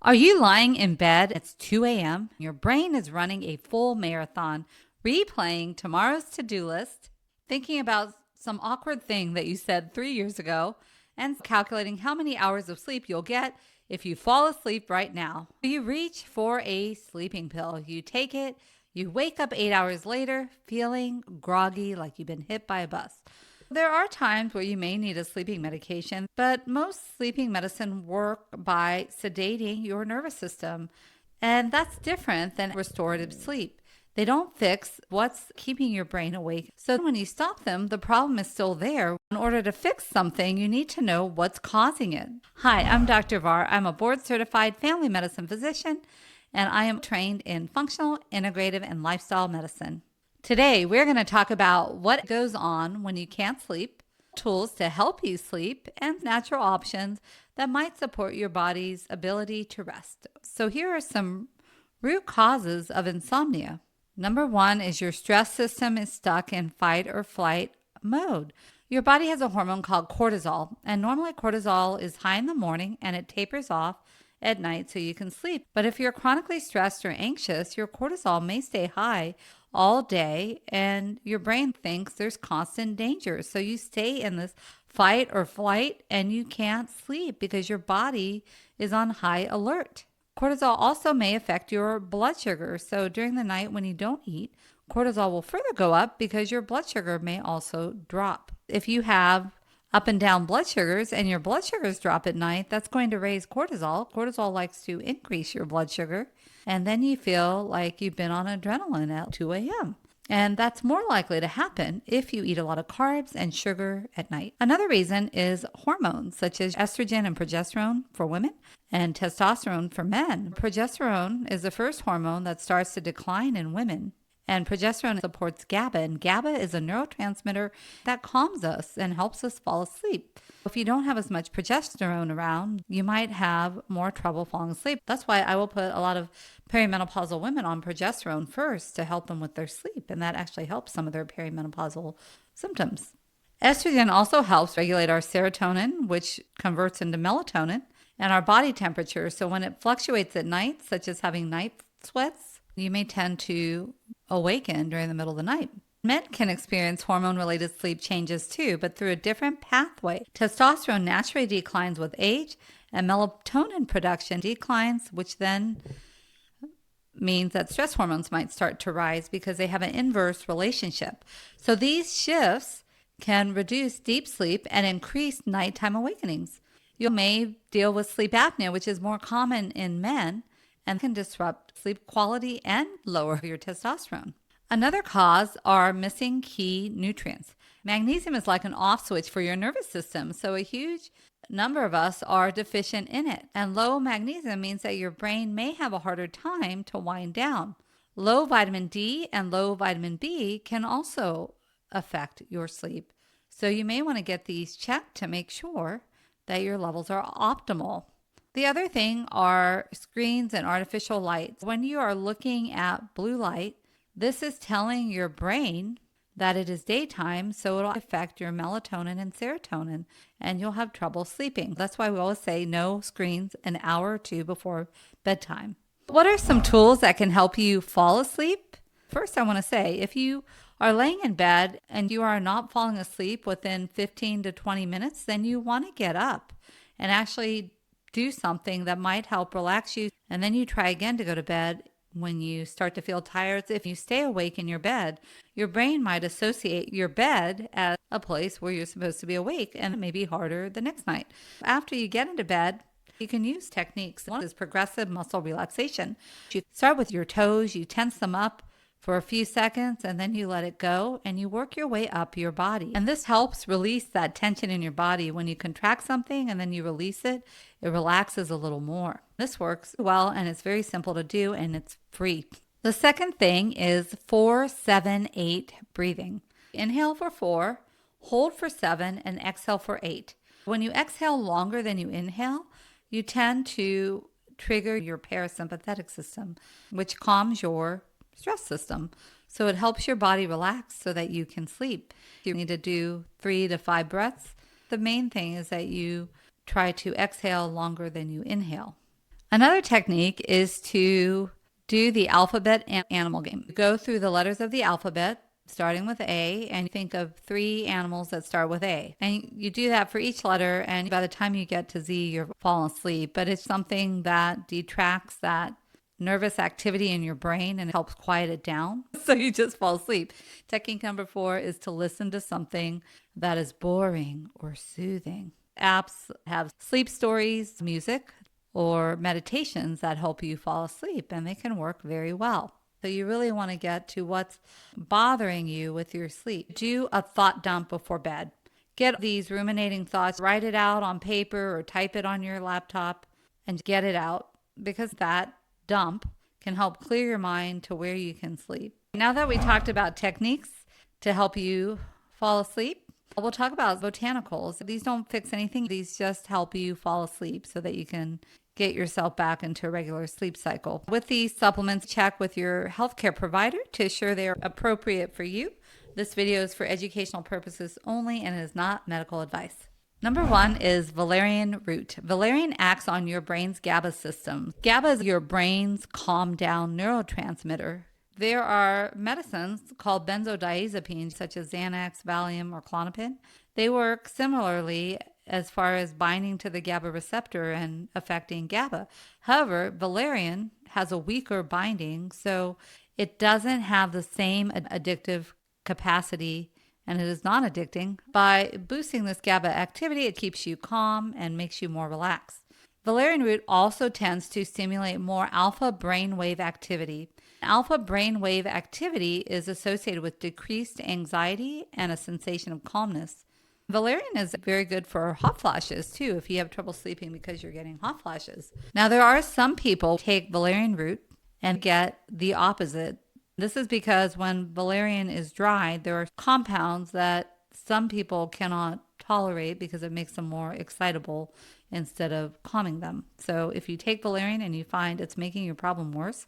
Are you lying in bed? It's 2 a.m. Your brain is running a full marathon, replaying tomorrow's to-do list, thinking about some awkward thing that you said 3 years ago, and calculating how many hours of sleep you'll get if you fall asleep right now. You reach for a sleeping pill. You take it. You wake up 8 hours later feeling groggy, like you've been hit by a bus. There are times where you may need a sleeping medication, but most sleeping medicine work by sedating your nervous system. And that's different than restorative sleep. They don't fix what's keeping your brain awake. So when you stop them, the problem is still there. In order to fix something, you need to know what's causing it. Hi, I'm Dr. Var. I'm a board certified family medicine physician, and I am trained in functional, integrative, and lifestyle medicine. Today, we're going to talk about what goes on when you can't sleep, tools to help you sleep, and natural options that might support your body's ability to rest. So here are some root causes of insomnia. Number one is your stress system is stuck in fight or flight mode. Your body has a hormone called cortisol, and normally cortisol is high in the morning and it tapers off at night so you can sleep. But if you're chronically stressed or anxious, your cortisol may stay high all day and your brain thinks there's constant danger. So you stay in this fight or flight and you can't sleep because your body is on high alert. Cortisol also may affect your blood sugar. So during the night when you don't eat, cortisol will further go up because your blood sugar may also drop. If you have up and down blood sugars and your blood sugars drop at night, that's going to raise cortisol. Cortisol likes to increase your blood sugar. And then you feel like you've been on adrenaline at 2 a.m. And that's more likely to happen if you eat a lot of carbs and sugar at night. Another reason is hormones such as estrogen and progesterone for women and testosterone for men. Progesterone is the first hormone that starts to decline in women. And progesterone supports GABA, and GABA is a neurotransmitter that calms us and helps us fall asleep. If you don't have as much progesterone around, you might have more trouble falling asleep. That's why I will put a lot of perimenopausal women on progesterone first to help them with their sleep, and that actually helps some of their perimenopausal symptoms. Estrogen also helps regulate our serotonin, which converts into melatonin, and our body temperature. So when it fluctuates at night, such as having night sweats, you may tend to awaken during the middle of the night. Men can experience hormone-related sleep changes too, but through a different pathway. Testosterone naturally declines with age, and melatonin production declines, which then means that stress hormones might start to rise because they have an inverse relationship. So these shifts can reduce deep sleep and increase nighttime awakenings. You may deal with sleep apnea, which is more common in men, and can disrupt sleep quality and lower your testosterone. Another cause are missing key nutrients. Magnesium is like an off switch for your nervous system, so a huge number of us are deficient in it. And low magnesium means that your brain may have a harder time to wind down. Low vitamin D and low vitamin B can also affect your sleep. So you may want to get these checked to make sure that your levels are optimal. The other thing are screens and artificial lights. When you are looking at blue light, this is telling your brain that it is daytime, so it'll affect your melatonin and serotonin, and you'll have trouble sleeping. That's why we always say no screens an hour or two before bedtime. What are some tools that can help you fall asleep? First, I want to say, if you are laying in bed and you are not falling asleep within 15 to 20 minutes, then you want to get up and actually do something that might help relax you, and then you try again to go to bed when you start to feel tired. If you stay awake in your bed, your brain might associate your bed as a place where you're supposed to be awake, and it may be harder the next night. After you get into bed, you can use techniques. One is progressive muscle relaxation. You start with your toes, you tense them up for a few seconds, and then you let it go and you work your way up your body. And this helps release that tension in your body. When you contract something and then you release it, it relaxes a little more. This works well and it's very simple to do and it's free. The second thing is 4-7-8 breathing. Inhale for 4, hold for 7, and exhale for 8. When you exhale longer than you inhale, you tend to trigger your parasympathetic system, which calms your stress system. So it helps your body relax so that you can sleep. You need to do 3 to 5 breaths. The main thing is that you try to exhale longer than you inhale. Another technique is to do the alphabet and animal game. Go through the letters of the alphabet, starting with A, and think of 3 animals that start with A. And you do that for each letter, and by the time you get to Z, you're falling asleep. But it's something that detracts that nervous activity in your brain and helps quiet it down. So you just fall asleep. Technique number 4 is to listen to something that is boring or soothing. Apps have sleep stories, music, or meditations that help you fall asleep, and they can work very well. So you really want to get to what's bothering you with your sleep. Do a thought dump before bed. Get these ruminating thoughts, write it out on paper or type it on your laptop and get it out, because that dump can help clear your mind to where you can sleep. Now that we talked about techniques to help you fall asleep, we'll talk about botanicals. These don't fix anything. These just help you fall asleep so that you can get yourself back into a regular sleep cycle. With these supplements, check with your healthcare provider to ensure they are appropriate for you. This video is for educational purposes only and is not medical advice. Number 1 is valerian root. Valerian acts on your brain's GABA system. GABA is your brain's calm down neurotransmitter. There are medicines called benzodiazepines such as Xanax, Valium, or Klonopin. They work similarly as far as binding to the GABA receptor and affecting GABA. However, valerian has a weaker binding, so it doesn't have the same addictive capacity, and it is non-addicting. By boosting this GABA activity, it keeps you calm and makes you more relaxed. Valerian root also tends to stimulate more alpha brainwave activity. Alpha brainwave activity is associated with decreased anxiety and a sensation of calmness. Valerian is very good for hot flashes too, if you have trouble sleeping because you're getting hot flashes. Now, there are some people who take valerian root and get the opposite. This is because when valerian is dried, there are compounds that some people cannot tolerate because it makes them more excitable instead of calming them. So if you take valerian and you find it's making your problem worse,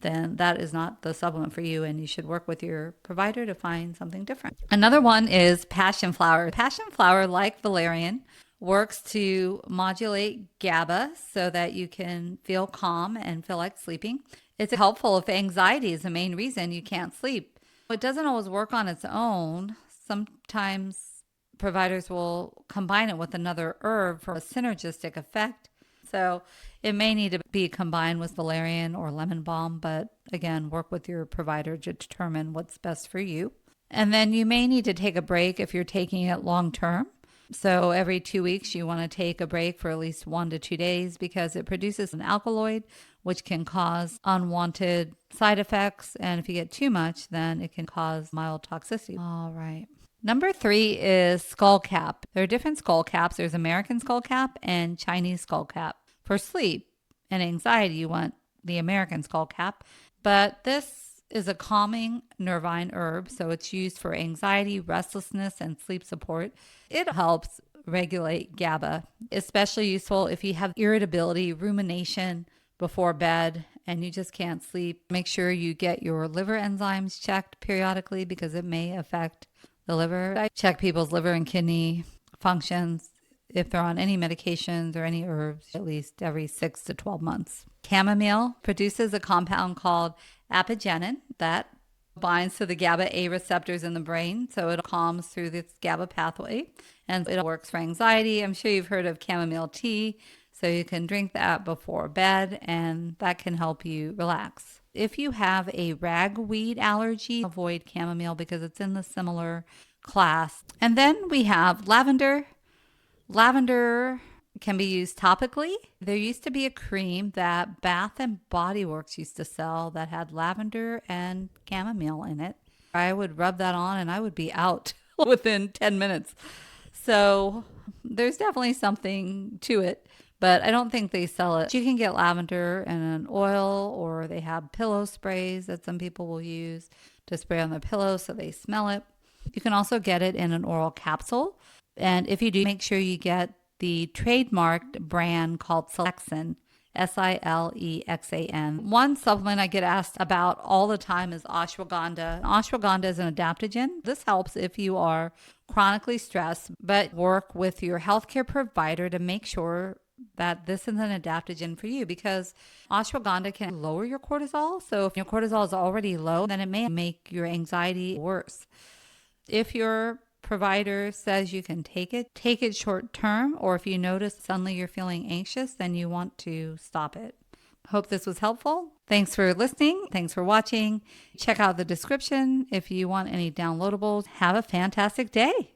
then that is not the supplement for you, and you should work with your provider to find something different. Another one is passion flower. Passion flower, like valerian, works to modulate GABA so that you can feel calm and feel like sleeping. It's helpful if anxiety is the main reason you can't sleep. It doesn't always work on its own. Sometimes providers will combine it with another herb for a synergistic effect. So it may need to be combined with valerian or lemon balm, but again, work with your provider to determine what's best for you. And then you may need to take a break if you're taking it long term. So every 2 weeks, you want to take a break for at least 1 to 2 days because it produces an alkaloid, which can cause unwanted side effects. And if you get too much, then it can cause mild toxicity. All right. Number 3 is skull cap. There are different skull caps. There's American skull cap and Chinese skull cap. For sleep and anxiety, you want the American skull cap. But this is a calming nervine herb, so it's used for anxiety, restlessness, and sleep support. It helps regulate GABA, especially useful if you have irritability, rumination before bed, and you just can't sleep. Make sure you get your liver enzymes checked periodically because it may affect the liver. I check people's liver and kidney functions if they're on any medications or any herbs at least every 6 to 12 months. Chamomile produces a compound called apigenin that binds to the GABA A receptors in the brain, so it calms through this GABA pathway, and it works for anxiety. I'm sure you've heard of chamomile tea, so you can drink that before bed, and that can help you relax. If you have a ragweed allergy, avoid chamomile because it's in the similar class. And then we have lavender. Lavender can be used topically. There used to be a cream that Bath and Body Works used to sell that had lavender and chamomile in it. I would rub that on and I would be out within 10 minutes. So there's definitely something to it, but I don't think they sell it. You can get lavender in an oil, or they have pillow sprays that some people will use to spray on their pillow so they smell it. You can also get it in an oral capsule. And if you do, make sure you get the trademarked brand called Silexan, Silexan. One supplement I get asked about all the time is ashwagandha. Ashwagandha is an adaptogen. This helps if you are chronically stressed, but work with your healthcare provider to make sure that this is an adaptogen for you, because ashwagandha can lower your cortisol. So if your cortisol is already low, then it may make your anxiety worse. If your provider says you can take it short term, or if you notice suddenly you're feeling anxious, then you want to stop it. Hope this was helpful. Thanks for listening. Thanks for watching. Check out the description if you want any downloadables. Have a fantastic day.